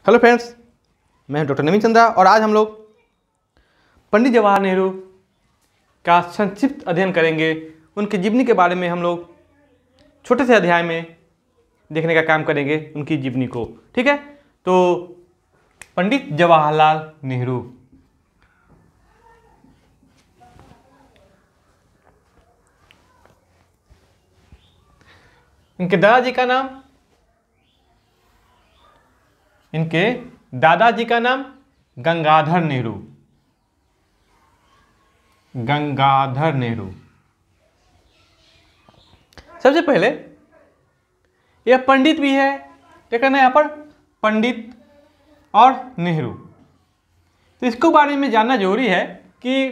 Hello friends, मैं doctor नवीन चंद्रा और आज हम लोग पंडित जवाहर नेहरू का संक्षिप्त अध्ययन करेंगे। उनकी जीवनी के बारे में हम लोग छोटे से अध्याय में देखने का काम करेंगे, उनकी जीवनी को। ठीक है, तो पंडित जवाहरलाल नेहरू इनके दादाजी का नाम गंगाधर नेहरू। सबसे पहले यह पंडित भी है, क्या करना है यहाँ पर, पंडित और नेहरू। तो इसको बारे में जानना जरूरी है कि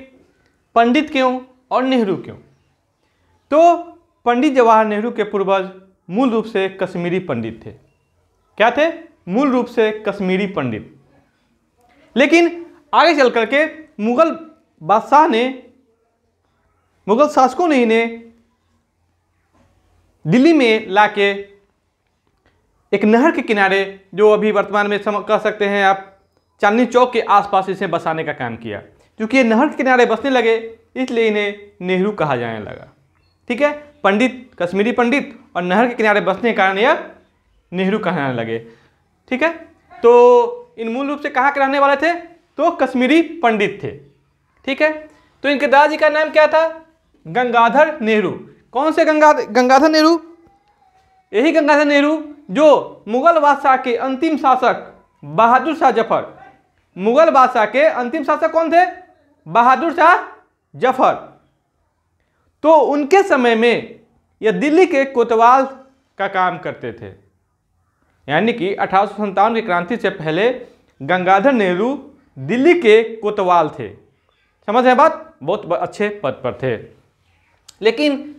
पंडित क्यों और नेहरू क्यों। तो पंडित जवाहर नेहरू के पूर्वज मूल रूप से कश्मीरी पंडित थे। क्या थे? मूल रूप से कश्मीरी पंडित। लेकिन आगे चल करके मुगल शासकों ने इन्हें दिल्ली में लाके एक नहर के किनारे, जो अभी वर्तमान में कह सकते हैं आप चांदनी चौक के आसपास, इसे बसाने का काम किया। क्योंकि ये नहर के किनारे बसने लगे इसलिए इन्हें नेहरू कहा जाने लगा। ठीक है, पंडित, कश्मीरी पंडित और नहर के किनारे बसने के कारण यह नेहरू कहलाने लगे। ठीक है, तो इन मूल रूप से कहाँ के रहने वाले थे? तो कश्मीरी पंडित थे। ठीक है, तो इनके दादाजी का नाम क्या था? गंगाधर नेहरू। कौन से गंगाधर नेहरू? यही गंगाधर नेहरू जो मुगल बादशाह के अंतिम शासक बहादुर शाह जफर, मुगल बादशाह के अंतिम शासक कौन थे? बहादुर शाह जफर। तो उनके समय में यह दिल्ली के कोतवाल का काम करते थे। यानी कि 1857 की क्रांति से पहले गंगाधर नेहरू दिल्ली के कोतवाल थे। समझ रहे बात? बहुत अच्छे पद पर थे। लेकिन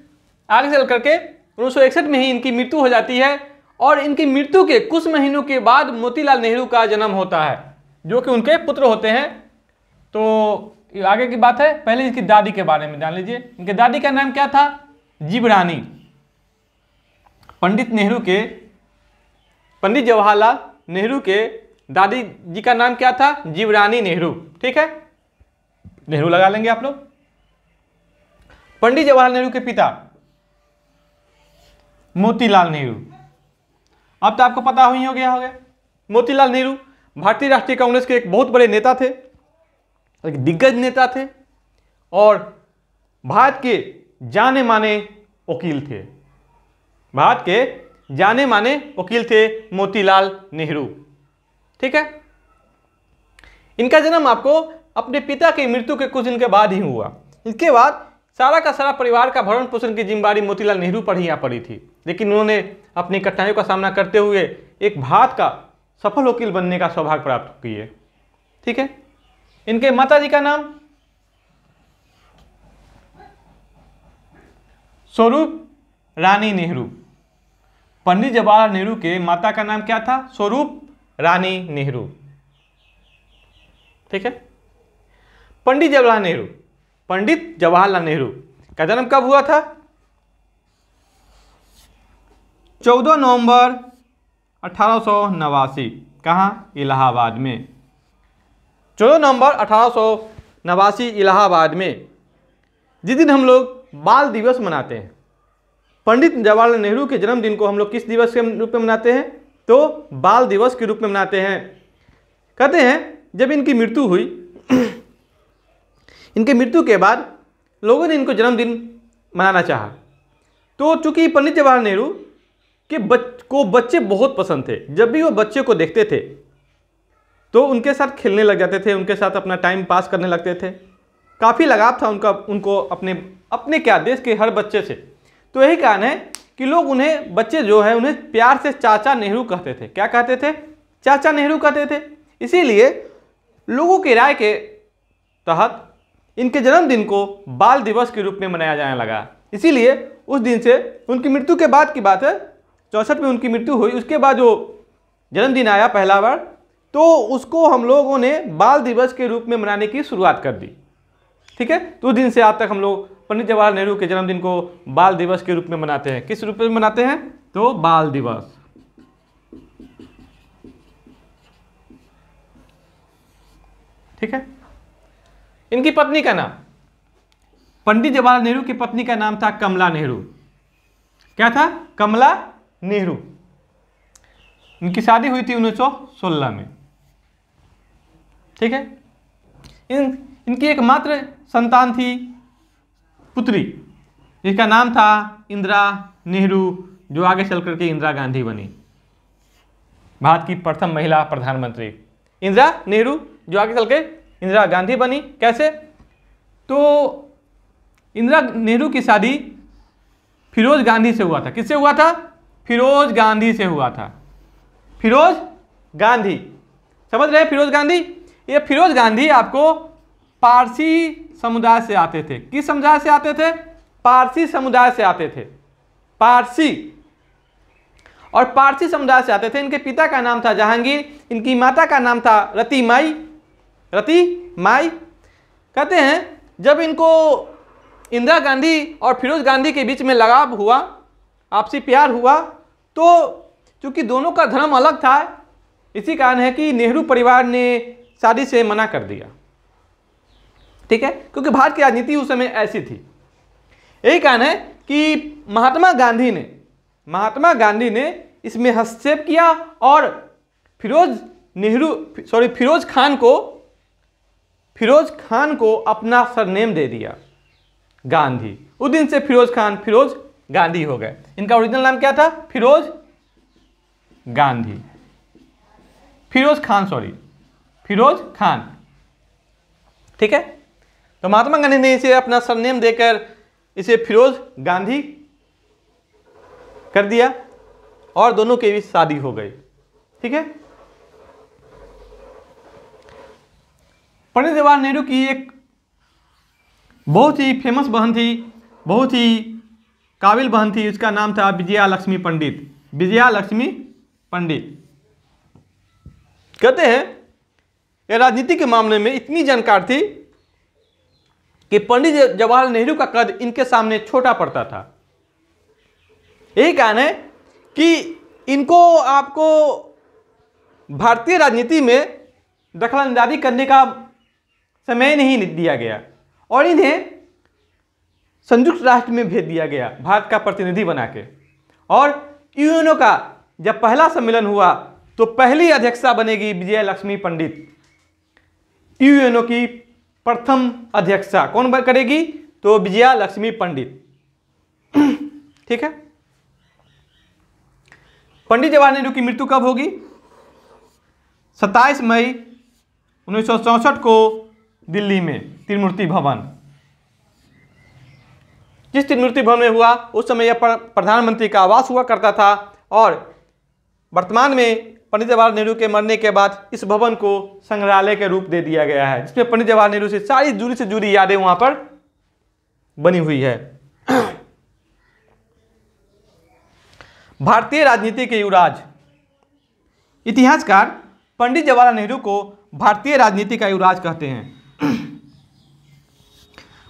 आगे चल करके 1961 में ही इनकी मृत्यु हो जाती है और इनकी मृत्यु के कुछ महीनों के बाद मोतीलाल नेहरू का जन्म होता है, जो कि उनके पुत्र होते हैं। तो आगे की बात है, पहले इसकी दादी के बारे में जान लीजिए। इनके दादी का नाम क्या था? जीवरानी। पंडित जवाहरलाल नेहरू के दादी जी का नाम क्या था? जीवरानी नेहरू। ठीक है, नेहरू लगा लेंगे आप लोग। पंडित जवाहरलाल नेहरू के पिता मोतीलाल नेहरू। अब तो आपको पता ही हो गया। मोतीलाल नेहरू भारतीय राष्ट्रीय कांग्रेस के एक बहुत बड़े नेता थे, एक दिग्गज नेता थे और भारत के जाने माने वकील थे मोतीलाल नेहरू। ठीक है, इनका जन्म आपको अपने पिता की मृत्यु के कुछ दिन के बाद ही हुआ। इसके बाद सारा का सारा परिवार का भरण पोषण की जिम्मेदारी मोतीलाल नेहरू पर ही पड़ी थी। लेकिन उन्होंने अपनी कठिनाइयों का सामना करते हुए एक भारत का सफल वकील बनने का सौभाग्य प्राप्त किए। ठीक है, इनके माताजी का नाम स्वरूप रानी नेहरू। पंडित जवाहरलाल नेहरू के माता का नाम क्या था? स्वरूप रानी नेहरू। ठीक है, पंडित जवाहरलाल नेहरू का जन्म कब हुआ था? 14 नवंबर 1889। कहाँ? इलाहाबाद में। 14 नवंबर 1889 इलाहाबाद में, जिस दिन हम लोग बाल दिवस मनाते हैं। पंडित जवाहरलाल नेहरू के जन्मदिन को हम लोग किस दिवस के रूप में मनाते हैं? तो बाल दिवस के रूप में मनाते हैं। कहते हैं जब इनकी मृत्यु हुई, इनके मृत्यु के बाद लोगों ने इनको जन्मदिन मनाना चाहा। तो चूंकि पंडित जवाहरलाल नेहरू के बच्चे बहुत पसंद थे, जब भी वो बच्चे को देखते थे तो उनके साथ खेलने लग जाते थे, उनके साथ अपना टाइम पास करने लगते थे। काफ़ी लगाव था उनको अपने क्या, देश के हर बच्चे से। तो यही कारण है कि लोग बच्चे जो है उन्हें प्यार से चाचा नेहरू कहते थे। क्या कहते थे? चाचा नेहरू कहते थे। इसीलिए लोगों की राय के तहत इनके जन्मदिन को बाल दिवस के रूप में मनाया जाने लगा। इसीलिए उस दिन से, उनकी मृत्यु के बाद की बात है, 64 में उनकी मृत्यु हुई, उसके बाद जो जन्मदिन आया पहला बार, तो उसको हम लोगों ने बाल दिवस के रूप में मनाने की शुरुआत कर दी। ठीक है, तो उस दिन से आज तक हम लोग पंडित जवाहरलाल नेहरू के जन्मदिन को बाल दिवस के रूप में मनाते हैं। किस रूप में मनाते हैं? तो बाल दिवस। ठीक है। इनकी पत्नी का नाम, पंडित जवाहरलाल नेहरू की पत्नी का नाम था कमला नेहरू। क्या था? कमला नेहरू। इनकी शादी हुई थी 1916 में। ठीक है। इनकी एकमात्र संतान थी पुत्री, जिसका नाम था इंदिरा नेहरू, जो आगे चल करके इंदिरा गांधी बनी, भारत की प्रथम महिला प्रधानमंत्री। इंदिरा नेहरू जो आगे चल के इंदिरा गांधी बनी। कैसे? तो इंदिरा नेहरू की शादी फिरोज गांधी से हुआ था। किससे हुआ था? फिरोज गांधी से हुआ था। फिरोज गांधी, समझ रहे हैं? फिरोज गांधी, ये फिरोज गांधी आपको पारसी समुदाय से आते थे। किस समुदाय से आते थे? पारसी समुदाय से आते थे। पारसी, और पारसी समुदाय से आते थे। इनके पिता का नाम था जहांगीर, इनकी माता का नाम था रति माई। रति माई। कहते हैं जब इनको इंदिरा गांधी और फिरोज गांधी के बीच में लगाव हुआ, आपसी प्यार हुआ, तो चूंकि दोनों का धर्म अलग था, इसी कारण है कि नेहरू परिवार ने शादी से मना कर दिया। ठीक है, क्योंकि भारत की राजनीति उस समय ऐसी थी। यही कारण है कि महात्मा गांधी ने इसमें हस्तक्षेप किया और फिरोज खान को अपना सरनेम दे दिया, गांधी। उस दिन से फिरोज गांधी हो गए। इनका ओरिजिनल नाम क्या था? फिरोज खान। ठीक है। तो महात्मा गांधी ने इसे अपना सरनेम देकर इसे फिरोज गांधी कर दिया और दोनों के बीच शादी हो गई। ठीक है। पंडित जवाहरलाल नेहरू की एक बहुत ही फेमस बहन थी, बहुत ही काबिल बहन थी। उसका नाम था विजया लक्ष्मी पंडित। कहते हैं ये राजनीति के मामले में इतनी जानकार थी कि पंडित जवाहरलाल नेहरू का कद इनके सामने छोटा पड़ता था। यही कारण है कि इनको आपको भारतीय राजनीति में दखलंदाजी करने का समय नहीं दिया गया और इन्हें संयुक्त राष्ट्र में भेज दिया गया भारत का प्रतिनिधि बना के। और यूएनओ का जब पहला सम्मेलन हुआ तो पहली अध्यक्षा बनेगी विजया लक्ष्मी पंडित। यूएनओ की प्रथम अध्यक्षा कौन करेगी? तो विजया लक्ष्मी पंडित। ठीक है। पंडित जवाहरलाल नेहरू की मृत्यु कब होगी? 27 मई 1964 को दिल्ली में त्रिमूर्ति भवन। जिस त्रिमूर्ति भवन में हुआ उस समय यह प्रधानमंत्री का आवास हुआ करता था और वर्तमान में पंडित जवाहरलाल नेहरू के मरने के बाद इस भवन को संग्रहालय के रूप दे दिया गया है, जिसमें पंडित जवाहरलाल नेहरू से सारी जुड़ी यादें वहां पर बनी हुई है। भारतीय राजनीति के युवराज। इतिहासकार पंडित जवाहरलाल नेहरू को भारतीय राजनीति का युवराज कहते हैं।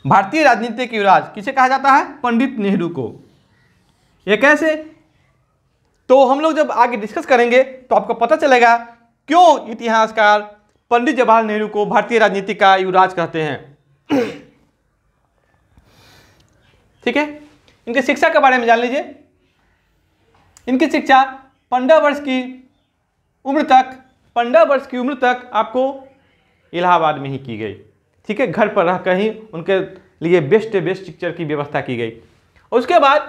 भारतीय राजनीति के युवराज किसे कहा जाता है? पंडित नेहरू को। यह कैसे? तो हम लोग जब आगे डिस्कस करेंगे तो आपको पता चलेगा क्यों इतिहासकार पंडित जवाहरलाल नेहरू को भारतीय राजनीति का युवराज कहते हैं। ठीक है। इनके शिक्षा के बारे में जान लीजिए। इनकी शिक्षा 15 वर्ष की उम्र तक आपको इलाहाबाद में ही की गई। ठीक है। घर पर रहकर ही उनके लिए बेस्ट शिक्षा की व्यवस्था की गई। उसके बाद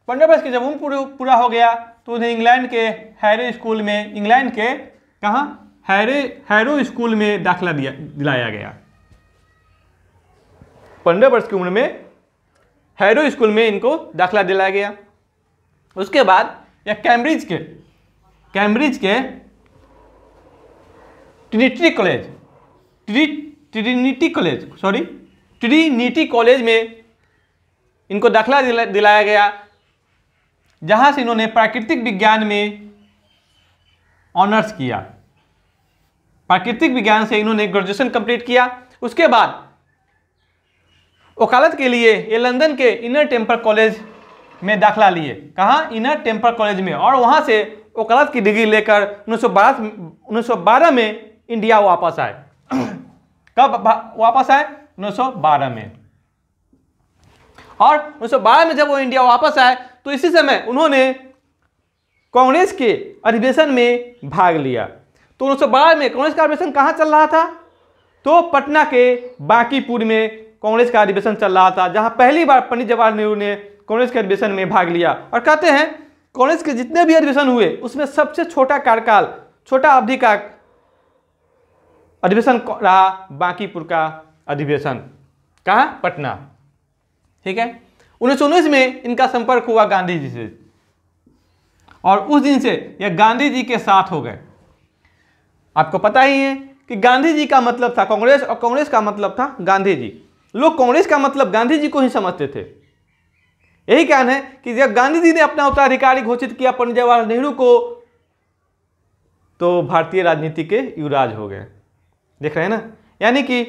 15 वर्ष की जब उम्र पूरा हो गया तो उन्हें इंग्लैंड के हैरो स्कूल में दाखिला दिलाया गया। 15 वर्ष की उम्र में हैरो स्कूल में इनको दाखिला दिलाया गया। उसके बाद यह कैम्ब्रिज के ट्रिनिटी कॉलेज में इनको दाखिला दिलाया गया, जहां से इन्होंने प्राकृतिक विज्ञान में ऑनर्स किया। प्राकृतिक विज्ञान से इन्होंने ग्रेजुएशन कंप्लीट किया। उसके बाद वकालत के लिए ये लंदन के इनर टेम्पल कॉलेज में दाखिला लिए। कहाँ? इनर टेम्पल कॉलेज में। और वहां से वकालत की डिग्री लेकर 1912 में इंडिया वापस आए। कब वापस आए? 1912 में। और 1912 में जब वो इंडिया वापस आए तो इसी समय उन्होंने कांग्रेस के अधिवेशन में भाग लिया। तो 1912 में कांग्रेस का अधिवेशन कहाँ चल रहा था? तो पटना के बांकीपुर में कांग्रेस का अधिवेशन चल रहा था, जहां पहली बार पंडित जवाहरलाल नेहरू ने कांग्रेस के अधिवेशन में भाग लिया। और कहते हैं कांग्रेस के जितने भी अधिवेशन हुए उसमें सबसे छोटा कार्यकाल, छोटा अवधि का अधिवेशन रहा बांकीपुर का अधिवेशन। कहाँ? पटना। ठीक है। 1919 में इनका संपर्क हुआ गांधी जी से और उस दिन से यह गांधी जी के साथ हो गए। आपको पता ही है कि गांधी जी का मतलब था कांग्रेस और कांग्रेस का मतलब था गांधी जी। लोग कांग्रेस का मतलब गांधी जी को ही समझते थे। यही कारण है कि जब गांधी जी ने अपना उत्तराधिकारी घोषित किया पंडित जवाहरलाल नेहरू को, तो भारतीय राजनीति के युवराज हो गए। देख रहे हैं ना, यानी कि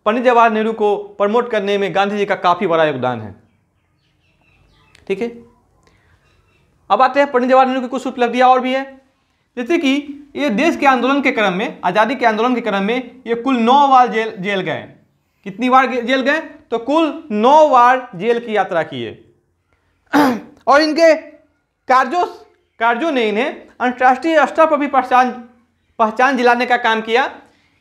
पंडित जवाहरलाल नेहरू को प्रमोट करने में गांधी जी का काफी बड़ा योगदान है। ठीक है। अब आते हैं पंडित जवाहरलाल नेहरू की कुछ उपलब्धियां और भी है, जैसे कि ये देश के आंदोलन के क्रम में, आज़ादी के आंदोलन के क्रम में ये कुल 9 बार जेल गए। कितनी बार जेल गए? तो कुल 9 बार जेल की यात्रा किए। और इनके कार्यों ने इन्हें अंतर्राष्ट्रीय स्तर पर भी पहचान दिलाने का काम किया।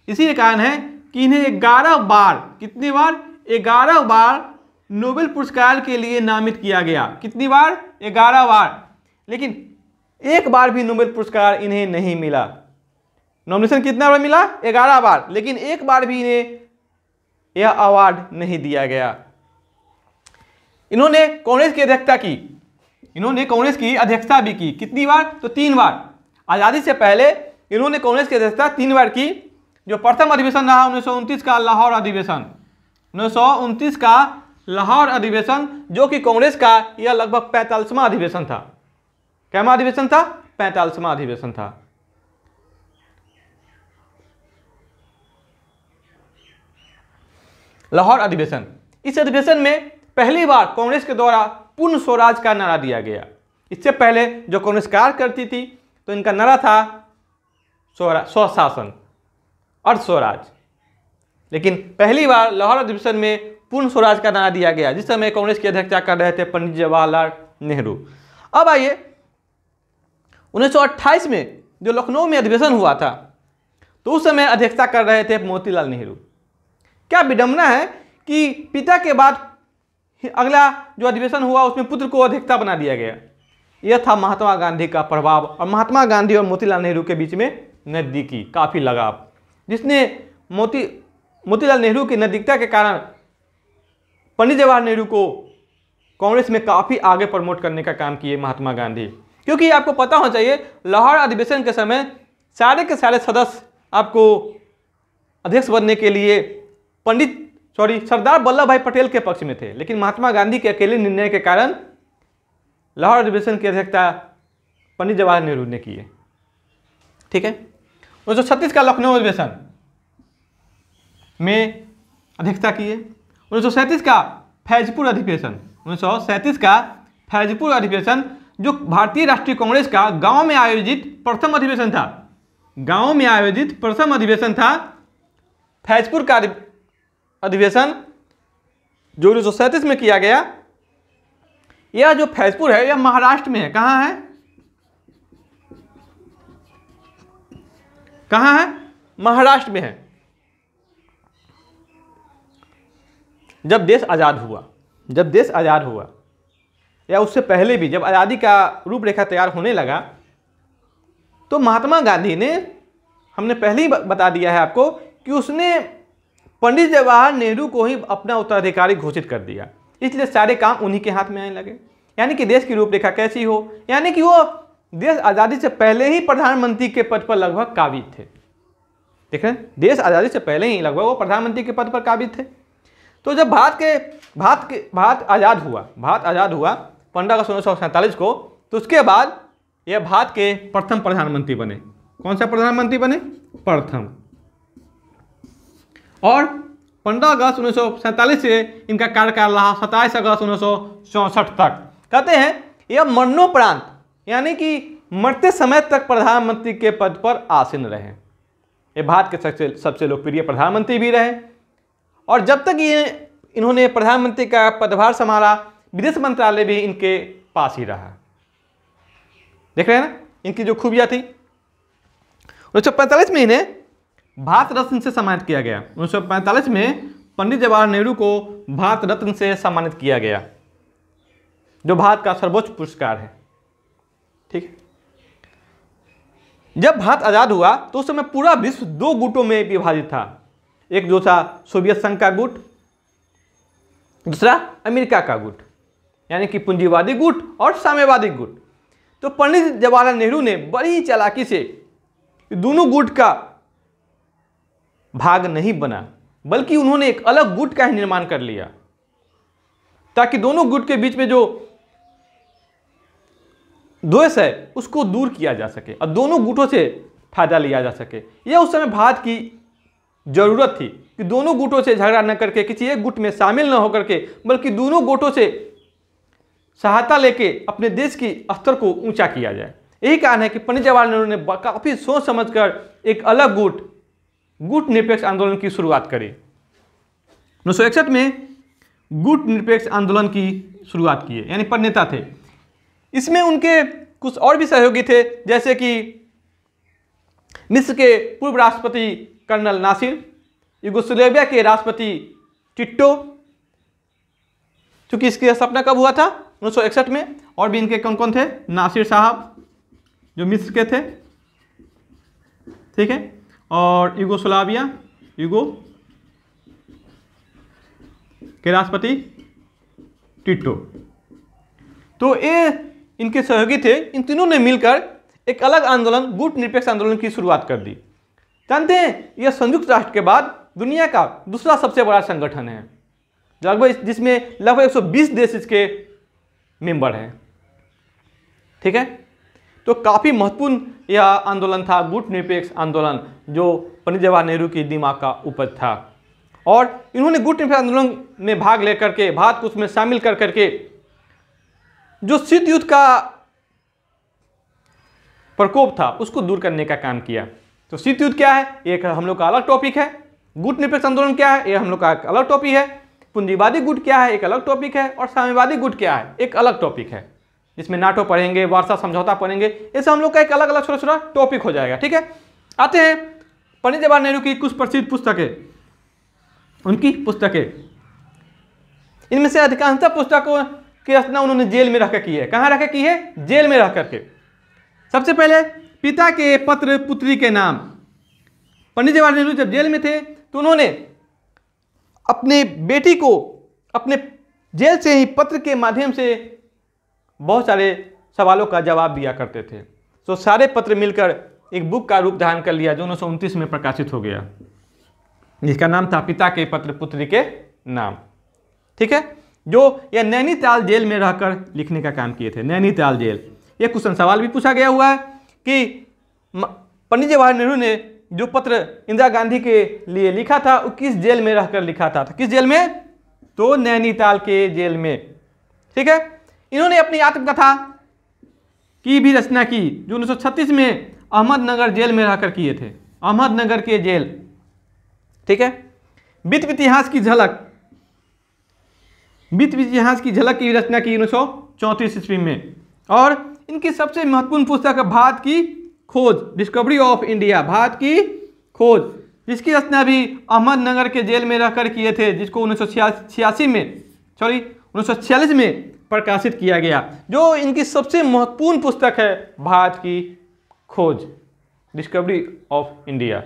इसी कारण है कि इन्हें 11 बार, कितनी बार? 11 बार नोबेल पुरस्कार के लिए नामित किया गया। कितनी बार? 11 बार। लेकिन एक बार भी नोबेल पुरस्कार इन्हें नहीं मिला। नॉमिनेशन कितना बार मिला? 11 बार, लेकिन एक बार भी इन्हें यह अवार्ड नहीं दिया गया। इन्होंने कांग्रेस की अध्यक्षता की, इन्होंने कांग्रेस की अध्यक्षता भी की। कितनी बार? तो 3 बार। आज़ादी से पहले इन्होंने कांग्रेस की अध्यक्षता 3 बार की। जो प्रथम अधिवेशन रहा 1929 का लाहौर अधिवेशन, 1929 का लाहौर अधिवेशन, जो कि कांग्रेस का यह लगभग 45वां अधिवेशन था। क्या अधिवेशन था? 45वां अधिवेशन था। लाहौर अधिवेशन, इस अधिवेशन में पहली बार कांग्रेस के द्वारा पूर्ण स्वराज का नारा दिया गया। इससे पहले जो कांग्रेस कार्य करती थी तो इनका नारा था स्वशासन, अर्ध स्वराज। लेकिन पहली बार लाहौर अधिवेशन में पूर्ण स्वराज का नारा दिया गया, जिस समय कांग्रेस की अध्यक्षता कर रहे थे पंडित जवाहरलाल नेहरू। अब आइए 1928 में जो लखनऊ में अधिवेशन हुआ था, तो उस समय अध्यक्षता कर रहे थे मोतीलाल नेहरू। क्या विडंबना है कि पिता के बाद अगला जो अधिवेशन हुआ उसमें पुत्र को अध्यक्षता बना दिया गया। यह था महात्मा गांधी का प्रभाव और महात्मा गांधी और मोतीलाल नेहरू के बीच में नज़दीकी, काफ़ी लगाव, जिसने मोतीलाल नेहरू की नज़दीकता के कारण पंडित जवाहरलाल नेहरू को कांग्रेस में काफ़ी आगे प्रमोट करने का काम किए महात्मा गांधी। क्योंकि आपको पता होना चाहिए लाहौर अधिवेशन के समय सारे के सारे सदस्य आपको अध्यक्ष बनने के लिए सरदार वल्लभ भाई पटेल के पक्ष में थे, लेकिन महात्मा गांधी के अकेले निर्णय के कारण लाहौर अधिवेशन की अध्यक्षता पंडित जवाहरलाल नेहरू ने की है। ठीक है। 1936 का लखनऊ अधिवेशन में अध्यक्षता की है। 1937 का फैजपुर अधिवेशन, 1937 का फैजपुर अधिवेशन जो भारतीय राष्ट्रीय कांग्रेस का गांव में आयोजित प्रथम अधिवेशन था, गांव में आयोजित प्रथम अधिवेशन था फैजपुर का अधिवेशन जो 1937 में किया गया। यह जो फैजपुर है यह महाराष्ट्र में है। कहाँ है? कहाँ है? महाराष्ट्र में है। जब देश आज़ाद हुआ या उससे पहले भी जब आज़ादी का रूपरेखा तैयार होने लगा, तो महात्मा गांधी ने, हमने पहले ही बता दिया है आपको कि उसने पंडित जवाहरलाल नेहरू को ही अपना उत्तराधिकारी घोषित कर दिया। इसलिए सारे काम उन्हीं के हाथ में आने लगे। यानी कि देश की रूपरेखा कैसी हो, यानी कि वो देश आज़ादी से पहले ही प्रधानमंत्री के पद पर लगभग काबिज थे। देख रहे हैं, देश आज़ादी से पहले ही लगभग वो प्रधानमंत्री के पद पर काबिज थे। तो जब भारत आज़ाद हुआ 15 अगस्त 1947 को, तो उसके बाद यह भारत के प्रथम प्रधानमंत्री बने। कौन सा प्रधानमंत्री बने? प्रथम। और 15 अगस्त 1947 से इनका कार्यकाल रहा 27 अगस्त 1964 तक। कहते हैं यह मरणोपरांत, यानी कि मरते समय तक प्रधानमंत्री के पद पर आसीन रहे। ये भारत के सबसे लोकप्रिय प्रधानमंत्री भी रहे। और जब तक ये इन्होंने प्रधानमंत्री का पदभार संभाला, विदेश मंत्रालय भी इनके पास ही रहा। देख रहे हैं ना इनकी जो खूबियां थी। 1945 में इन्हें भारत रत्न से सम्मानित किया गया। 1945 में पंडित जवाहरलाल नेहरू को भारत रत्न से सम्मानित किया गया, जो भारत का सर्वोच्च पुरस्कार है। ठीक है, जब भारत आजाद हुआ तो उस समय पूरा विश्व दो गुटों में विभाजित था। एक जो था सोवियत संघ का गुट, दूसरा अमेरिका का गुट, यानी कि पूंजीवादी गुट और साम्यवादी गुट। तो पंडित जवाहरलाल नेहरू ने बड़ी चालाकी से दोनों गुट का भाग नहीं बना, बल्कि उन्होंने एक अलग गुट का ही निर्माण कर लिया, ताकि दोनों गुट के बीच में जो द्वेष है उसको दूर किया जा सके और दोनों गुटों से फायदा लिया जा सके। यह उस समय भारत की जरूरत थी कि दोनों गुटों से झगड़ा न करके, किसी एक गुट में शामिल न होकर के, बल्कि दोनों गुटों से सहायता लेके अपने देश की स्तर को ऊंचा किया जाए। यही कारण है कि पंडित जवाहरलाल नेहरू ने काफी सोच समझकर एक अलग गुट निरपेक्ष आंदोलन की शुरुआत करी। 1961 में गुट निरपेक्ष आंदोलन की शुरुआत की है, यानी प्रणेता थे। इसमें उनके कुछ और भी सहयोगी थे, जैसे कि मिस्र के पूर्व राष्ट्रपति कर्नल नासिर, यूगोस्लाविया के राष्ट्रपति टिट्टो, क्योंकि इसकी स्थापना कब हुआ था? 1961 में। और भी इनके कौन कौन थे? नासिर साहब जो मिस्र के थे, ठीक है, और यूगोस्लाविया के राष्ट्रपति टिट्टो। तो ये इनके सहयोगी थे। इन तीनों ने मिलकर एक अलग आंदोलन, गुट निरपेक्ष आंदोलन की शुरुआत कर दी। जानते हैं यह संयुक्त राष्ट्र के बाद दुनिया का दूसरा सबसे बड़ा संगठन है, जिसमें लगभग 120 देश इसके मेंबर हैं। ठीक है, तो काफ़ी महत्वपूर्ण यह आंदोलन था, गुट निरपेक्ष आंदोलन, जो पंडित जवाहरलाल नेहरू की दिमाग का उपज था। और इन्होंने गुट निरपेक्ष आंदोलन में भाग लेकर के, भारत को उसमें शामिल कर करके जो शीत युद्ध का प्रकोप था उसको दूर करने का काम किया। तो शीत युद्ध क्या है, एक हम लोग का अलग टॉपिक है। गुट निरपेक्ष आंदोलन क्या है, ये हम लोग का अलग टॉपिक है। पूंजीवादी गुट क्या है, एक अलग टॉपिक है। और साम्यवादी गुट क्या है, एक अलग टॉपिक है, जिसमें नाटो पढ़ेंगे, वार्सा समझौता पढ़ेंगे। ये सब हम लोग का एक अलग अलग छोटा छोटा टॉपिक हो जाएगा। ठीक है, आते हैं पंडित जवाहरलाल नेहरू की कुछ प्रसिद्ध पुस्तकें, उनकी पुस्तकें। इनमें से अधिकांशतः पुस्तकों की रचना उन्होंने जेल में रहकर की है। कहाँ रहकर की है? जेल में रह करके। सबसे पहले पिता के पत्र पुत्री के नाम। पंडित जवाहरलाल नेहरू जब जेल में थे तो उन्होंने अपने बेटी को अपने जेल से ही पत्र के माध्यम से बहुत सारे सवालों का जवाब दिया करते थे। तो सारे पत्र मिलकर एक बुक का रूप धारण कर लिया, जो 1929 में प्रकाशित हो गया, जिसका नाम था पिता के पत्र पुत्री के नाम। ठीक है, जो यह नैनीताल जेल में रहकर लिखने का काम किए थे। नैनीताल जेल। यह क्वेश्चन सवाल भी पूछा गया हुआ है कि पंडित जवाहरलाल नेहरू ने जो पत्र इंदिरा गांधी के लिए लिखा था वो किस जेल में रहकर लिखा था? किस जेल में? तो नैनीताल के जेल में। ठीक है, इन्होंने अपनी आत्मकथा की भी रचना की, जो 1936 में अहमदनगर जेल में रहकर किए थे। अहमदनगर के जेल। ठीक है, विश्व इतिहास की झलक, विश्व इतिहास की झलक की रचना की 1934 ईस्वी में। और इनकी सबसे महत्वपूर्ण पुस्तक है भारत की खोज, डिस्कवरी ऑफ इंडिया, भारत की खोज, जिसकी रचना भी अहमदनगर के जेल में रहकर किए थे, जिसको 1946 में प्रकाशित किया गया। जो इनकी सबसे महत्वपूर्ण पुस्तक है भारत की खोज, डिस्कवरी ऑफ इंडिया।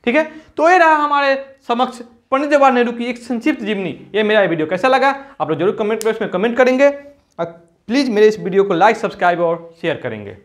ठीक है, तो ये रहा हमारे समक्ष पंडित जवाहरलाल नेहरू की एक संक्षिप्त जीवनी। ये मेरा वीडियो कैसा लगा आप लोग जरूर कमेंट बॉक्स में कमेंट करेंगे और प्लीज़ मेरे इस वीडियो को लाइक, सब्सक्राइब और शेयर करेंगे।